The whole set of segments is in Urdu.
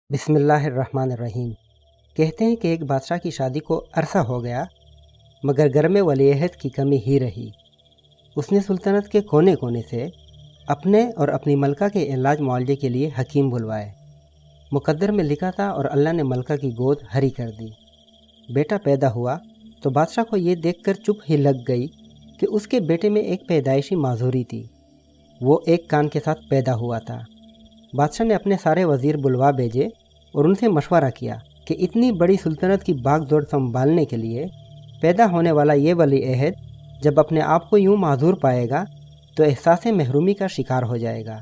بسم اللہ الرحمن الرحیم۔ کہتے ہیں کہ ایک بادشاہ کی شادی کو عرصہ ہو گیا مگر گھر میں ولی عہد کی کمی ہی رہی۔ اس نے سلطنت کے کونے کونے سے اپنے اور اپنی ملکہ کے علاج معالجے کے لیے حکیم بلوائے۔ مقدر میں لکھا تھا اور اللہ نے ملکہ کی گود ہری کر دی۔ بیٹا پیدا ہوا تو بادشاہ کو یہ دیکھ کر چپ ہی لگ گئی کہ اس کے بیٹے میں ایک پیدائشی معذوری تھی۔ وہ ایک کان کے ساتھ پیدا ہوا تھا۔ بادشاہ نے اپنے سارے وزیر بلوا بھیجے اور ان سے مشورہ کیا کہ اتنی بڑی سلطنت کی باغ دوڑ سنبھالنے کے لیے پیدا ہونے والا یہ ولی عہد جب اپنے آپ کو یوں معذور پائے گا تو احساس محرومی کا شکار ہو جائے گا۔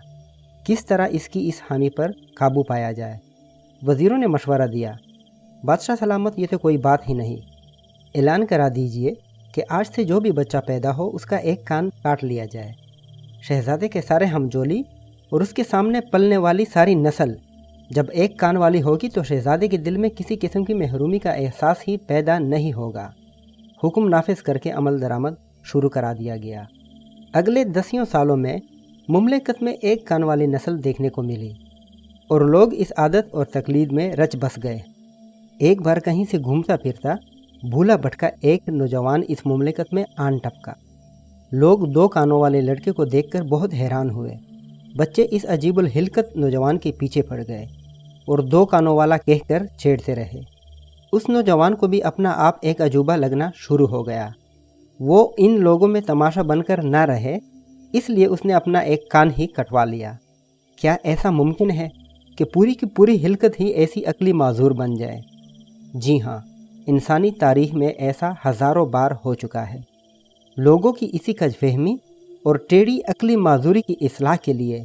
کس طرح اس کی اس حامی پر قابو پایا جائے؟ وزیروں نے مشورہ دیا، بادشاہ سلامت یہ تو کوئی بات ہی نہیں، اعلان کرا دیجئے کہ آج سے جو بھی بچہ پیدا ہو اس کا ایک کان کاٹ لیا جائے۔ شہزادے کے سارے ہمجولی اور اس کے سامنے پلنے والی ساری نسل جب ایک کان والی ہوگی تو شہزادے کے دل میں کسی قسم کی محرومی کا احساس ہی پیدا نہیں ہوگا۔ حکم نافذ کر کے عمل درآمد شروع کرا دیا گیا۔ اگلے 10 سالوں میں مملکت میں ایک کان والی نسل دیکھنے کو ملی اور لوگ اس عادت اور تقلید میں رچ بس گئے۔ ایک بار کہیں سے گھومتا پھرتا بھولا بھٹکا ایک نوجوان اس مملکت میں آن ٹپکا۔ لوگ 2 کانوں والے لڑکے کو دیکھ کر بہت حیران ہوئے۔ بچے اس عجیب الحلقت نوجوان کے پیچھے پڑ گئے اور 2 کانوں والا کہہ کر چھیڑتے رہے۔ اس نوجوان کو بھی اپنا آپ ایک عجوبہ لگنا شروع ہو گیا۔ وہ ان لوگوں میں تماشا بن کر نہ رہے، اس لیے اس نے اپنا ایک کان ہی کٹوا لیا۔ کیا ایسا ممکن ہے کہ پوری کی پوری حلقت ہی ایسی عقلی معذور بن جائے؟ جی ہاں، انسانی تاریخ میں ایسا ہزاروں بار ہو چکا ہے۔ لوگوں کی اسی کج فہمی اور ٹیڑھی عقلی معذوری کی اصلاح کے لیے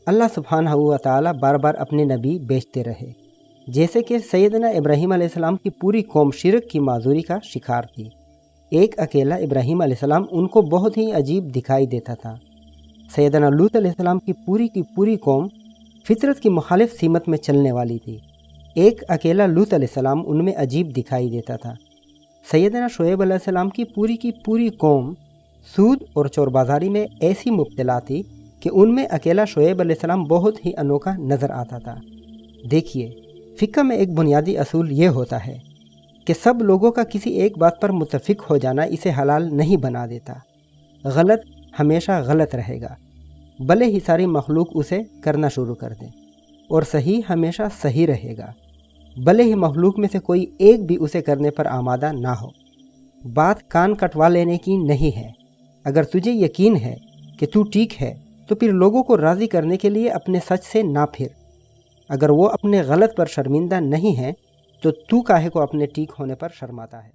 اللہ سبحانہ و تعالیٰ بار بار اپنے نبی بھیجتے رہے، جیسے کہ سیدنا ابراہیم علیہ السلام کی پوری قوم شرک کی معذوری کا شکار تھی۔ ایک اکیلا ابراہیم علیہ السلام ان کو بہت ہی عجیب دکھائی دیتا تھا۔ سیدنا لوط علیہ السلام کی پوری قوم فطرت کی مخالف سمت میں چلنے والی تھی۔ ایک اکیلا لوط علیہ السلام ان میں عجیب دکھائی دیتا تھا۔ سیدنا شعیب علیہ السلام کی پوری قوم سود اور چور بازاری میں ایسی مبتلا تھی کہ ان میں اکیلا شعیب علیہ السلام بہت ہی انوکھا نظر آتا تھا۔ دیکھیے، فقہ میں ایک بنیادی اصول یہ ہوتا ہے کہ سب لوگوں کا کسی ایک بات پر متفق ہو جانا اسے حلال نہیں بنا دیتا۔ غلط ہمیشہ غلط رہے گا، بھلے ہی ساری مخلوق اسے کرنا شروع کر دے، اور صحیح ہمیشہ صحیح رہے گا، بھلے ہی مخلوق میں سے کوئی ایک بھی اسے کرنے پر آمادہ نہ ہو۔ بات کان کٹوا لینے کی نہیں ہے۔ اگر تجھے یقین ہے کہ تو ٹھیک ہے تو پھر لوگوں کو راضی کرنے کے لیے اپنے سچ سے نہ پھر۔ اگر وہ اپنے غلط پر شرمندہ نہیں ہے تو کاہے کو اپنے ٹھیک ہونے پر شرماتا ہے؟